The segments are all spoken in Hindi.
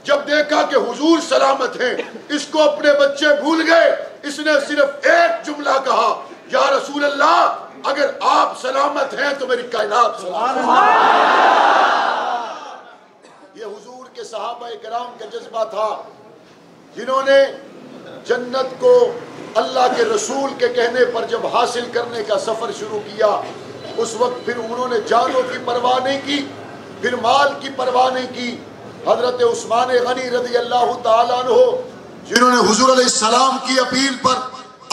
जब देखा कि हुजूर सलामत हैं, इसको अपने बच्चे भूल गए। इसने सिर्फ एक जुमला कहा, या रसूल अल्लाह, अगर आप सलामत हैं तो मेरी कायनात सलामत है। ये हुजूर के सहाबा किराम का जज्बा था, जिन्होंने जन्नत को अल्लाह के रसूल के कहने पर जब हासिल करने का सफर शुरू किया, उस वक्त फिर उन्होंने जानों की परवाह नहीं की, फिर माल की परवाह नहीं की। हजरत उस्मान गनी रज़ी अल्लाह ताला अन्हु, जिन्होंने हुजूर अलैहिस्सलाम की अपील पर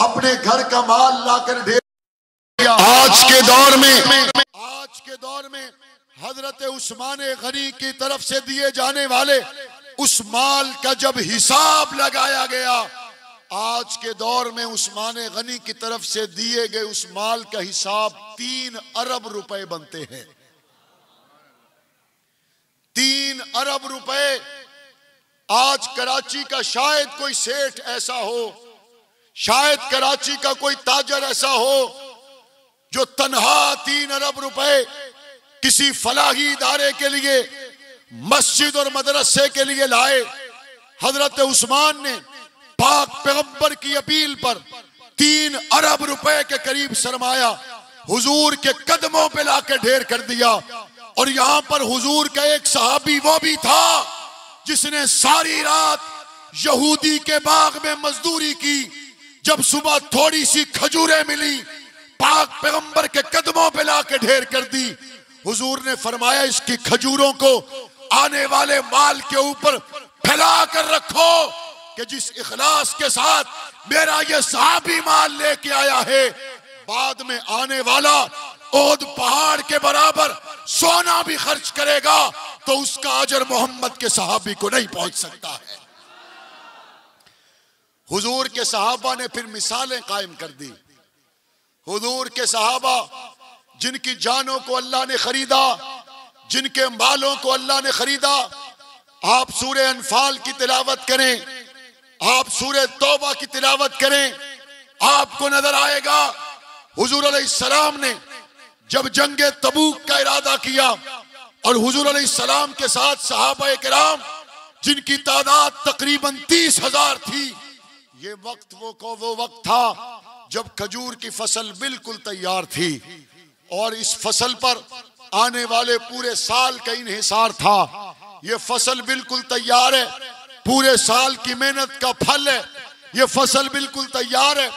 अपने घर का माल लाकर ढेर किया। आज के दौर में हजरत उस्मान गनी की तरफ से दिए जाने वाले उस माल का जब हिसाब लगाया गया, आज के दौर में उस्मान गनी की तरफ से दिए गए उस माल का हिसाब 3 अरब रुपए बनते हैं। 3 अरब रुपए। आज कराची का शायद कोई सेठ ऐसा हो, शायद कराची का कोई ताजर ऐसा हो जो तन्हा 3 अरब रुपए किसी फलाही इदारे के लिए, मस्जिद और मदरसे के लिए लाए। हजरत उस्मान ने पाक पैगंबर की अपील पर 3 अरब रुपए के करीब सरमाया हुजूर के कदमों पे लाके ढेर कर दिया। और यहां पर हुजूर का एक सहाबी वो भी था जिसने सारी रात यहूदी के बाग में मजदूरी की। जब सुबह थोड़ी सी खजूरें मिली, पाक पैगंबर के कदमों पे लाके ढेर कर दी। हुजूर ने फरमाया, इसकी खजूरों को आने वाले माल के ऊपर फैला कर रखो कि जिस इखलास के साथ मेरा ये सहाबी माल लेके आया है, बाद में आने वाला ओद पहाड़ के बराबर सोना भी खर्च करेगा तो उसका अजर मोहम्मद के सहाबी को नहीं पहुंच सकता है। हुजूर के सहाबा ने फिर मिसालें कायम कर दी। हुजूर के सहाबा जिनकी जानों को अल्लाह ने खरीदा, जिनके मालों को अल्लाह ने खरीदा। आप सूरह अनफाल की तिलावत करें, आप सूरह तौबा की तिलावत करें, आपको नजर आएगा हुजूर अलैहिस्सलाम ने जब जंगे तबूक का इरादा किया और हुजूर अलैहिस्सलाम के साथ सहाबा किराम जिनकी तादाद तकरीबन 30,000 थी, ये वक्त वो वक्त था जब खजूर की फसल बिल्कुल तैयार थी और इस फसल पर आने वाले पूरे साल का इन्हिसार था। ये फसल बिल्कुल तैयार है, पूरे साल की मेहनत का फल है। ये फसल बिल्कुल तैयार है,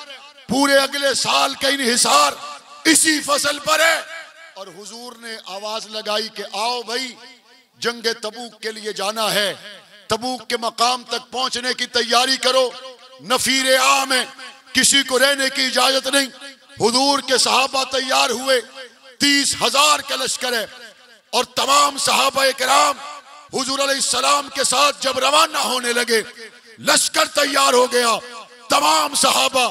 पूरे अगले साल का इन्हिसार इसी फसल पर है। और हुजूर ने आवाज लगाई कि आओ भाई, जंगे तबूक के लिए जाना है, तबूक के मकाम तक पहुंचने की तैयारी करो। नफीर आम है, किसी को रहने की इजाजत नहीं। हुजूर के सहाबा तैयार हुए, 30,000 का लश्कर है और तमाम सहाबा किराम हुजूर अलैहिस्सलाम के साथ जब रवाना होने लगे, लश्कर तैयार हो गया। तमाम सहाबा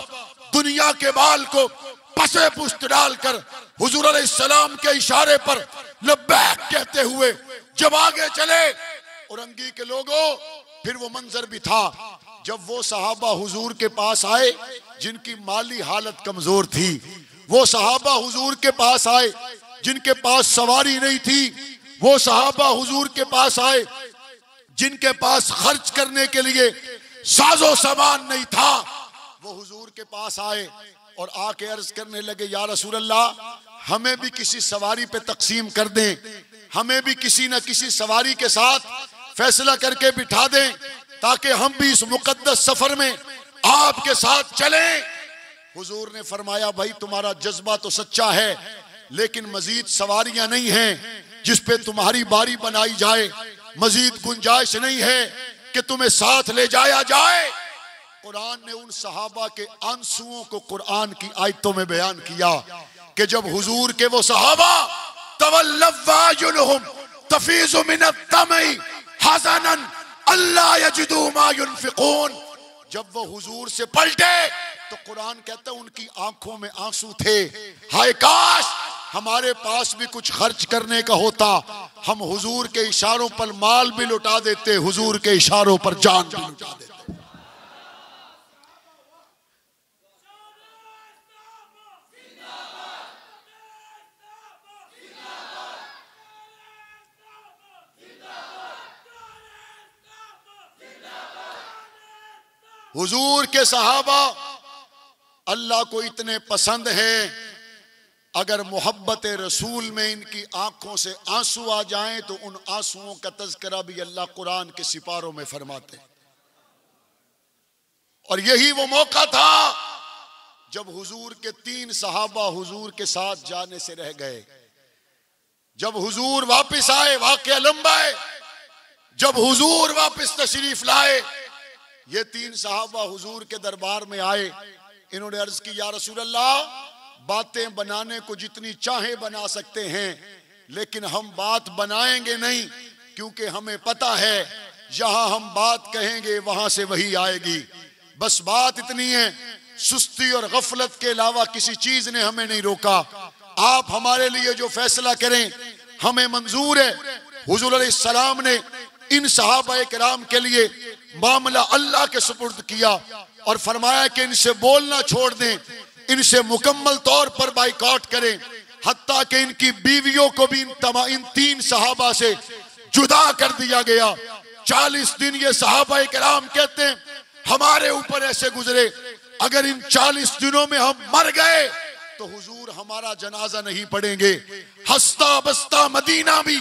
दुनिया के बाल को पसे पुष्ट डालकर हुजूर अलैहिस्सलाम के इशारे पर लब्बैक कहते हुए जब आगे चले। और अंगी के लोगों, फिर वो मंजर भी था जब वो सहाबा हुजूर के पास आए जिनकी माली हालत कमजोर थी। वो सहाबा हुजूर के पास आए जिनके पास सवारी नहीं थी। वो सहाबा हुजूर के पास आए जिनके पास खर्च करने के लिए साजो सामान नहीं था। वो हुजूर के पास आए और आके अर्ज करने लगे, या रसूल अल्लाह, हमें भी किसी सवारी पे तकसीम कर दें, हमें भी किसी न किसी सवारी के साथ फैसला करके बिठा दें ताकि हम भी इस मुकद्दस सफर में आपके साथ चलें। हुजूर ने फरमाया, भाई तुम्हारा जज्बा तो सच्चा है, लेकिन मजीद सवारियां नहीं हैं जिस पे तुम्हारी बारी बनाई जाए, मजीद गुंजाइश नहीं है कि तुम्हें साथ ले जाया जाए। कुरान ने उन सहाबा के आंसुओं को कुरान की आयतों में बयान किया कि जब हुजूर के वो सहाबा तवल्लवायुनहुम तफीज़ु मिनत-तमई हज़नन अल्ला यजिदू मा युनफिकून, जब वो हुजूर से पलटे तो कुरान कहता है उनकी आंखों में आंसू थे। हाय काश हमारे पास भी कुछ खर्च करने का होता, हम हुजूर के इशारों पर माल भी लुटा देते, हुजूर के इशारों पर जान भी लुटा देते। हुजूर के सहाबा अल्लाह को इतने पसंद हैं, अगर मोहब्बत रसूल में इनकी आंखों से आंसू आ जाएं तो उन आंसुओं का तज़किरा भी अल्लाह कुरान के सिपारों में फरमाते हैं। और यही वो मौका था जब हुजूर के 3 सहाबा हुजूर के साथ जाने से रह गए। जब हुजूर वापस आए, वाक़या लंबा है, जब हुजूर वापस तशरीफ लाए, ये 3 सहाबा हुजूर के दरबार में आए। इन्होंने अर्ज की, या रसूल अल्लाह, बातें बनाने को जितनी चाहे बना सकते हैं, लेकिन हम बात बनाएंगे नहीं, क्योंकि हमें पता है जहां हम बात कहेंगे वहां से वही आएगी। बस बात इतनी है, सुस्ती और गफलत के अलावा किसी चीज ने हमें नहीं रोका। आप हमारे लिए जो फैसला करें हमें मंजूर है। हुजूर अलैहिस्सलाम ने इन सहाबा किराम के लिए मामला अल्लाह के सुपुर्द किया और फरमाया कि इनसे बोलना छोड़ दें, इनसे मुकम्मल तौर पर बाइकआउट करें, हत्ता कि इनकी बीवियों को भी इन 3 सहाबा से जुदा कर दिया गया। 40 दिन ये सहाबा किराम कहते हैं हमारे ऊपर ऐसे गुजरे, अगर इन 40 दिनों में हम मर गए तो हुजूर हमारा जनाजा नहीं पढ़ेंगे। हंसता बसता मदीना भी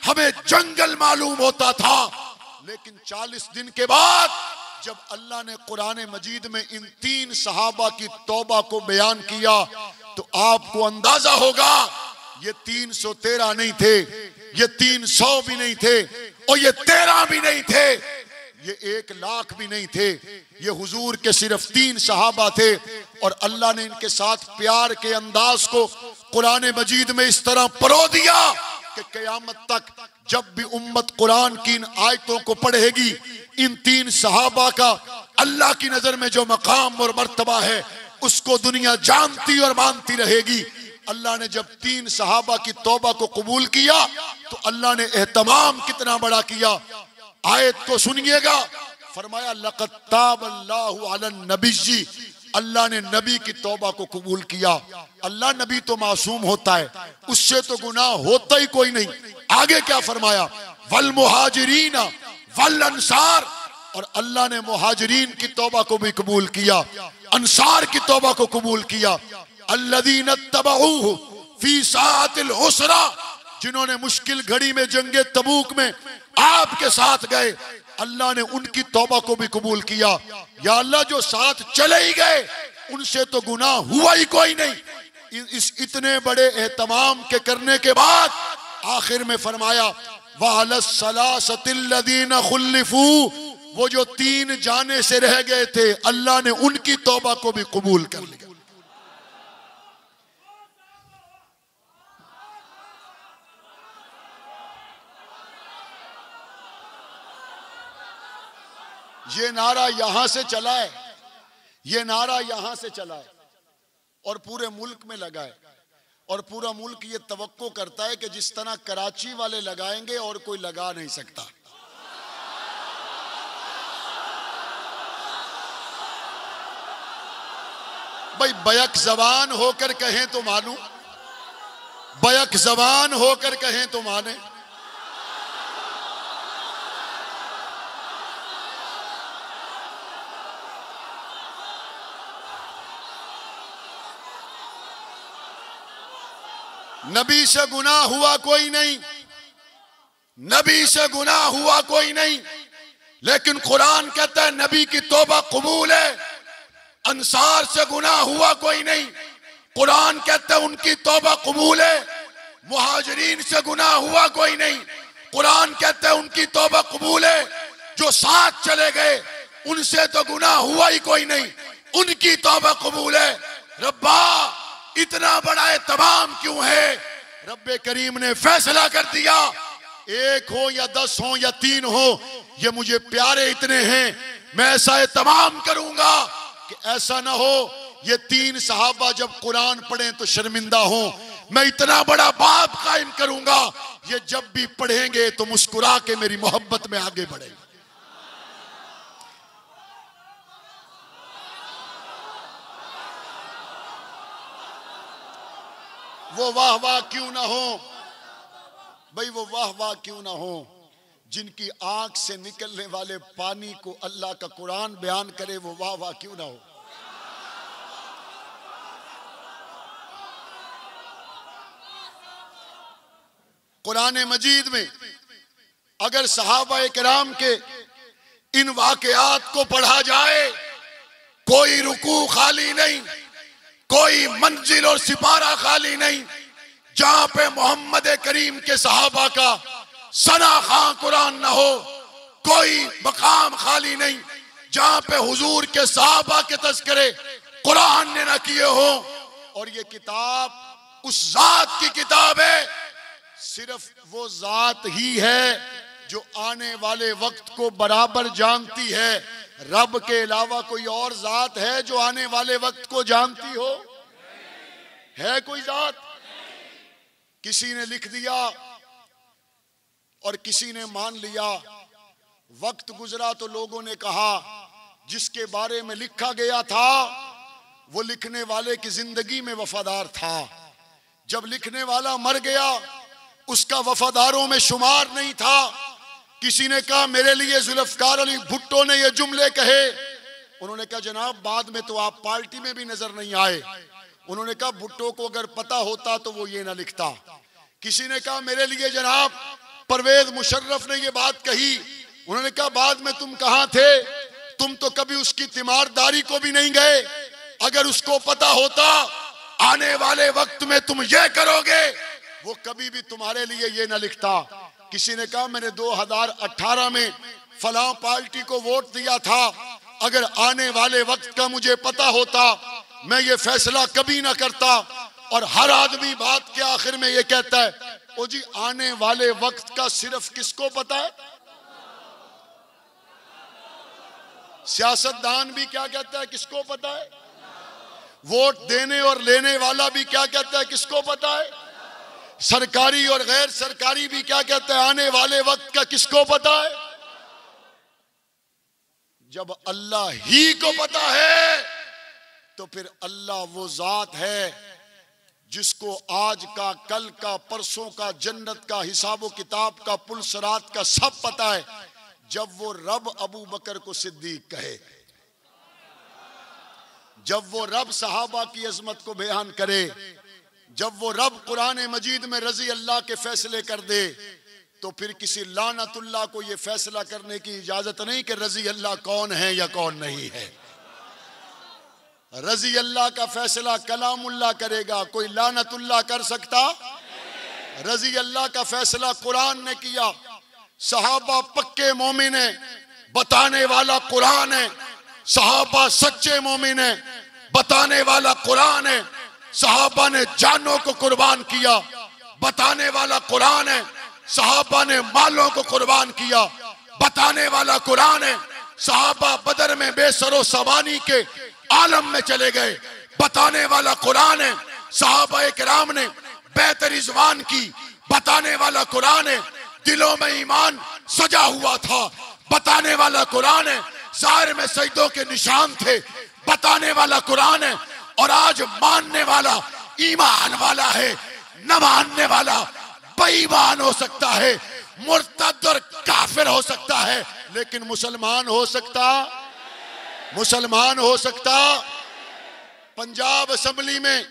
हमें जंगल मालूम होता था, लेकिन 40 दिन के बाद जब अल्लाह ने कुरान मजीद में इन 3 सहाबा की तौबा को बयान किया तो आपको अंदाजा होगा ये 313 नहीं थे, ये 300 भी नहीं थे, और ये 13 भी नहीं थे, ये 1 लाख भी नहीं थे। ये हुजूर के सिर्फ 3 सहाबा थे और अल्लाह ने इनके साथ प्यार के अंदाज को कुरान मजीद में इस तरह परो दिया कि क़यामत तक जब भी उम्मत कुरान की इन आयतों को पढ़ेगी, इन 3 सहाबा का अल्लाह की नजर में जो मकाम और मर्तबा है उसको दुनिया जानती और मानती रहेगी। अल्लाह ने जब 3 सहाबा की तौबा को कबूल किया तो अल्लाह ने एहतमाम कितना बड़ा किया। आयत को सुनिएगा, फरमाया लक़द ताबल्लाहु अलन नबी, अल्लाह ने नबी की तौबा को कबूल किया। अल्लाह नबी तो मासूम होता है, उससे तो गुनाह होता ही कोई नहीं। आगे क्या फरमाया, वल मुहाजिरीन वल अंसार, और अल्लाह ने मुहाजिरीन की तौबा को भी कबूल किया, अंसार की तौबा को कबूल किया। अल्लज़ीना तबऊहु फी सातिल उसरा, जिन्होंने मुश्किल घड़ी में जंगे तबूक में आपके साथ गए, अल्लाह ने उनकी तौबा को भी कबूल किया। या अल्लाह, जो साथ चले ही गए उनसे तो गुनाह हुआ ही कोई नहीं। इस इतने बड़े एहतमाम के करने के बाद आखिर में फरमाया वअलस्सलासतिल्लज़ीना खुल्लिफू, वो जो 3 जाने से रह गए थे अल्लाह ने उनकी तौबा को भी कबूल कर लिया। ये नारा यहां से चला है, ये नारा यहां से चला है और पूरे मुल्क में लगा है, और पूरा मुल्क ये तवक्को करता है कि जिस तरह कराची वाले लगाएंगे और कोई लगा नहीं सकता। भाई बैक जबान होकर कहें तो मानूं, बैक जबान होकर कहें तो माने। नबी से गुनाह हुआ कोई नहीं, नबी से गुनाह हुआ कोई नहीं, लेकिन कुरान कहता है नबी की तौबा कबूल है। अंसार से गुनाह हुआ कोई नहीं, कुरान कहता है उनकी तौबा कबूल है। मुहाजिरीन से गुनाह हुआ कोई नहीं, कुरान कहता है उनकी तौबा कबूल है। जो साथ चले गए उनसे तो गुनाह हुआ ही कोई नहीं, उनकी तौबा कबूल है। रब्बा, इतना बड़ा एहतमाम क्यों है? रब्बे करीम ने फैसला कर दिया, 1 हो या 10 हो या 3 हो, ये मुझे प्यारे इतने हैं, मैं ऐसा एहतमाम करूंगा कि ऐसा ना हो ये 3 सहाबा जब कुरान पढ़ें तो शर्मिंदा हो। मैं इतना बड़ा बाब कायम करूंगा, ये जब भी पढ़ेंगे तो मुस्कुरा के मेरी मोहब्बत में आगे बढ़ेंगे। वो वाह वाह क्यों ना हो भाई, वो वाह वाह क्यों ना हो, जिनकी आंख से निकलने वाले पानी को अल्लाह का कुरान बयान करे, वो वाह वाह क्यों ना हो। कुरान मजीद में अगर सहाबा किराम के इन वाकयात को पढ़ा जाए, कोई रुकू खाली नहीं, कोई मंजिल और सिपारा खाली नहीं। जहां पे मोहम्मद करीम के सहाबा का सना खां कुरान ना हो, कोई मकाम खाली नहीं। जहां पे हुजूर के सहाबा के तज़किरे कुरान ने ना किए हो। और ये किताब उस जात की किताब है, सिर्फ वो जात ही है जो आने वाले वक्त को बराबर जानती है। रब के अलावा कोई और जात है जो आने वाले वक्त को जानती हो? है कोई जात? किसी ने लिख दिया और किसी ने मान लिया। वक्त गुजरा तो लोगों ने कहा जिसके बारे में लिखा गया था वो लिखने वाले की जिंदगी में वफादार था। जब लिखने वाला मर गया उसका वफादारों में शुमार नहीं था। किसी ने कहा मेरे लिए जुल्फकार अली भुट्टो ने ये जुमले कहे। उन्होंने कहा जनाब बाद में तो आप पार्टी में भी नजर नहीं आए। उन्होंने कहा भुट्टो को अगर पता होता तो वो ये ना लिखता। किसी ने कहा मेरे लिए जनाब परवेज मुशर्रफ ने ये बात कही। उन्होंने कहा बाद में तुम कहां थे, तुम तो कभी उसकी तीमारदारी को भी नहीं गए। अगर उसको पता होता आने वाले वक्त में तुम ये करोगे, वो कभी भी तुम्हारे लिए ये ना लिखता। किसी ने कहा मैंने 2018 में फलां पार्टी को वोट दिया था, अगर आने वाले वक्त का मुझे पता होता मैं ये फैसला कभी ना करता। और हर आदमी बात के आखिर में ये कहता है ओ जी आने वाले वक्त का सिर्फ किसको पता है? सियासतदान भी क्या कहता है, किसको पता है? वोट देने और लेने वाला भी क्या कहता है, किसको पता है? सरकारी और गैर सरकारी भी क्या कहता है, आने वाले वक्त का किसको पता है? जब अल्लाह ही को पता है तो फिर अल्लाह वो जात है जिसको आज का, कल का, परसों का, जन्नत का, हिसाबो किताब का, पुल सरात का सब पता है। जब वो रब अबू बकर को सिद्दीक कहे, जब वो रब सहाबा की अजमत को बयान करे, जब वो रब कुरान मजीद में रजी अल्लाह के फैसले कर दे, तो फिर किसी लानतुल्लाह को ये फैसला करने की इजाजत नहीं कि रजी अल्लाह कौन है या कौन नहीं है। रजी अल्लाह का फैसला कलामुल्लाह करेगा, कोई लानतुल्लाह कर सकता? रजी अल्लाह का फैसला कुरान ने किया। सहाबा पक्के मोमिन है, बताने वाला कुरान है। सहाबा सच्चे मोमिन है, बताने वाला कुरान है। सहाबा ने जानों को कुर्बान किया, बताने वाला कुरान है। सहाबा ने मालों को कुर्बान किया, बताने वाला कुरान है। सहाबा बदर में बेसरो सवानी के आलम में चले गए, बताने वाला कुरान है। सहाबा किराम ने बैत रिजवान की, बताने वाला कुरान है। दिलों में ईमान सजा हुआ था, बताने वाला कुरान है। ज़ाहिर में सजदों के निशान थे, बताने वाला कुरान है। और आज मानने वाला ईमान वाला है, न मानने वाला बेईमान हो सकता है, मुर्तद और काफिर हो सकता है, लेकिन मुसलमान हो सकता, मुसलमान हो सकता। पंजाब असेंबली में